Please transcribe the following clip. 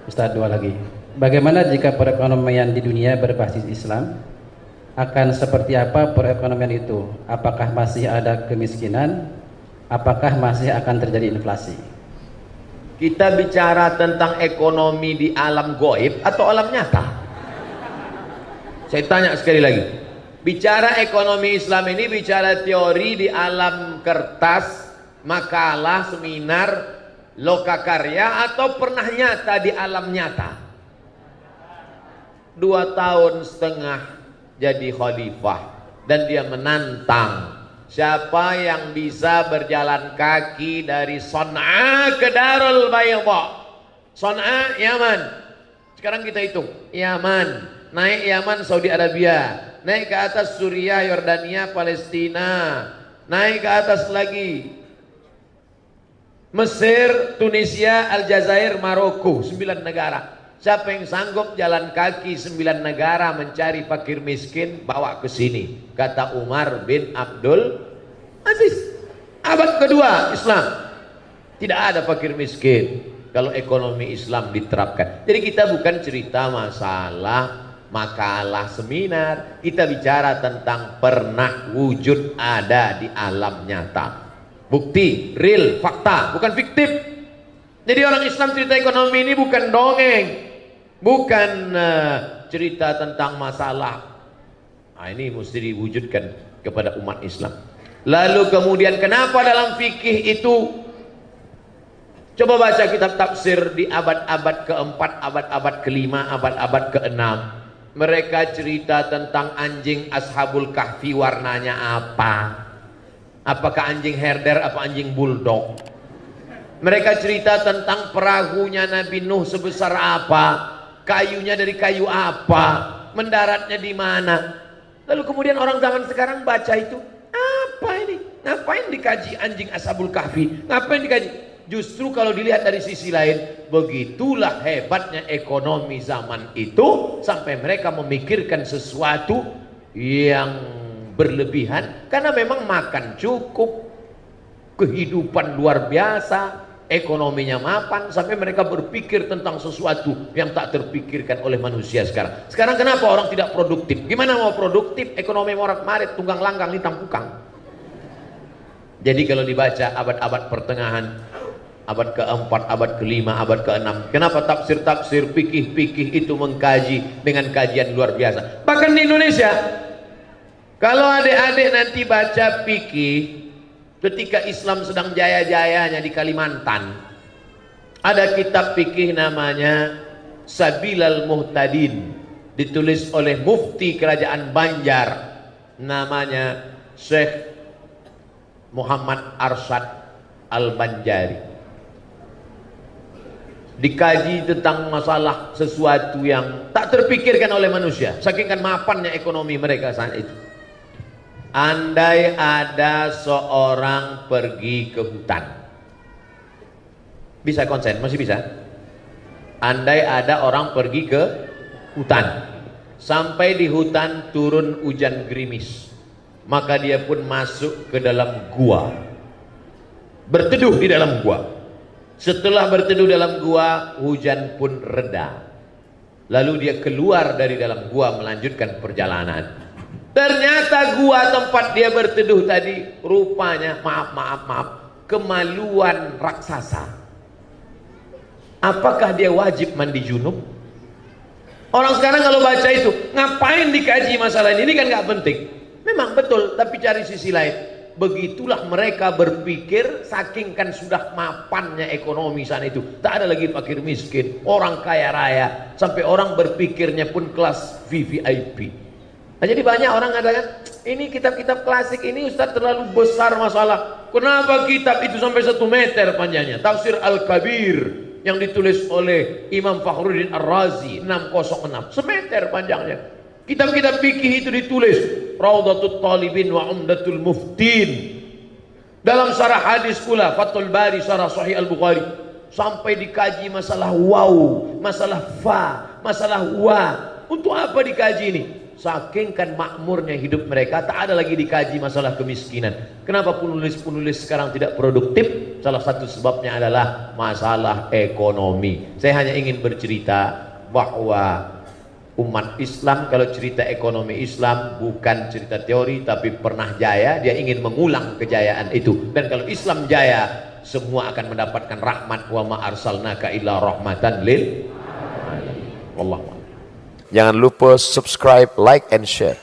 Ustaz, dua lagi. Bagaimana jika perekonomian di dunia berbasis Islam? Akan seperti apa perekonomian itu? Apakah masih ada kemiskinan? Apakah masih akan terjadi inflasi? Kita bicara tentang ekonomi di alam goib atau alam nyata? Saya tanya sekali lagi. Bicara ekonomi Islam ini bicara teori di alam kertas, makalah, seminar, lokakarya, atau pernah nyata di alam nyata? 2,5 tahun jadi khalifah dan dia menantang siapa yang bisa berjalan kaki dari Son'a ke Darul Bayda. Son'a, Yaman. Sekarang kita hitung, Yaman, naik Yaman, Saudi Arabia, naik ke atas Suriah, Yordania, Palestina, naik ke atas lagi Mesir, Tunisia, Aljazair, Maroko, 9 negara. Siapa yang sanggup jalan kaki 9 negara mencari fakir miskin, bawa ke sini, kata Umar bin Abdul Aziz. Abad kedua Islam, tidak ada fakir miskin kalau ekonomi Islam diterapkan. Jadi kita bukan cerita masalah makalah seminar, kita bicara tentang pernah wujud ada di alam nyata, bukti real, fakta, bukan fiktif. Jadi orang Islam cerita ekonomi ini bukan dongeng, bukan cerita tentang masalah. Nah, ini mesti diwujudkan kepada umat Islam. Lalu kemudian kenapa dalam fikih itu, coba baca kitab tafsir di abad-abad keempat, abad-abad kelima, abad-abad keenam. Mereka cerita tentang anjing Ashabul Kahfi warnanya apa. Apakah anjing herder, apa anjing bulldog? Mereka cerita tentang perahunya Nabi Nuh sebesar apa, kayunya dari kayu apa, mendaratnya di mana. Lalu kemudian orang zaman sekarang baca itu, apa ini? Ngapain dikaji anjing Ashabul Kahfi? Ngapain dikaji? Justru kalau dilihat dari sisi lain, begitulah hebatnya ekonomi zaman itu sampai mereka memikirkan sesuatu yang berlebihan karena memang makan cukup, kehidupan luar biasa, ekonominya mapan, sampai mereka berpikir tentang sesuatu yang tak terpikirkan oleh manusia sekarang. Sekarang kenapa orang tidak produktif? Gimana mau produktif? Ekonomi morat-marit, tunggang langgang, litang pukang. Jadi kalau dibaca abad-abad pertengahan, abad keempat, abad kelima, abad keenam, kenapa tafsir-tafsir, fikih-fikih itu mengkaji dengan kajian luar biasa. Bahkan di Indonesia, kalau adik-adik nanti baca fikih ketika Islam sedang jaya-jayanya di Kalimantan, ada kitab fikih namanya Sabilal Muhtadin, ditulis oleh mufti kerajaan Banjar, namanya Syekh Muhammad Arsyad Al-Banjari. Dikaji tentang masalah sesuatu yang tak terpikirkan oleh manusia, saking kan mapannya ekonomi mereka saat itu. Andai ada seorang pergi ke hutan, bisa konsen? Masih bisa? Andai ada orang pergi ke hutan, sampai di hutan turun hujan gerimis, maka dia pun masuk ke dalam gua, berteduh di dalam gua. Setelah berteduh dalam gua, hujan pun reda. Lalu dia keluar dari dalam gua melanjutkan perjalanan. Ternyata gua tempat dia berteduh tadi rupanya, maaf, kemaluan raksasa. Apakah dia wajib mandi junub? Orang sekarang kalau baca itu, ngapain dikaji masalah ini kan nggak penting. Memang betul, tapi cari sisi lain. Begitulah mereka berpikir, saking kan sudah mapannya ekonomi sana itu, tak ada lagi fakir miskin, orang kaya raya, sampai orang berpikirnya pun kelas VVIP. Nah, jadi banyak orang mengatakan, ini kitab-kitab klasik ini Ustaz terlalu besar masalah. Kenapa kitab itu sampai 1 meter panjangnya? Tafsir Al-Kabir yang ditulis oleh Imam Fakhruddin Ar-Razi 606, 1 meter panjangnya. Kitab-kitab fikih itu ditulis Raudhatul Talibin wa Umdatul Muftin. Dalam syarah hadis pula Fathul Bari syarah Sahih Al-Bukhari, sampai dikaji masalah waw, masalah fa, masalah wa. Untuk apa dikaji ini? saking kan makmurnya hidup mereka, tak ada lagi dikaji masalah kemiskinan. Kenapa penulis-penulis sekarang tidak produktif? Salah satu sebabnya adalah masalah ekonomi. Saya hanya ingin bercerita bahwa umat Islam kalau cerita ekonomi Islam bukan cerita teori tapi pernah jaya, dia ingin mengulang kejayaan itu. Dan kalau Islam jaya, semua akan mendapatkan rahmat. Wa ma arsalnaka illa rahmatan lil alamin. Wallahu a'lam. Jangan lupa subscribe, like, and share.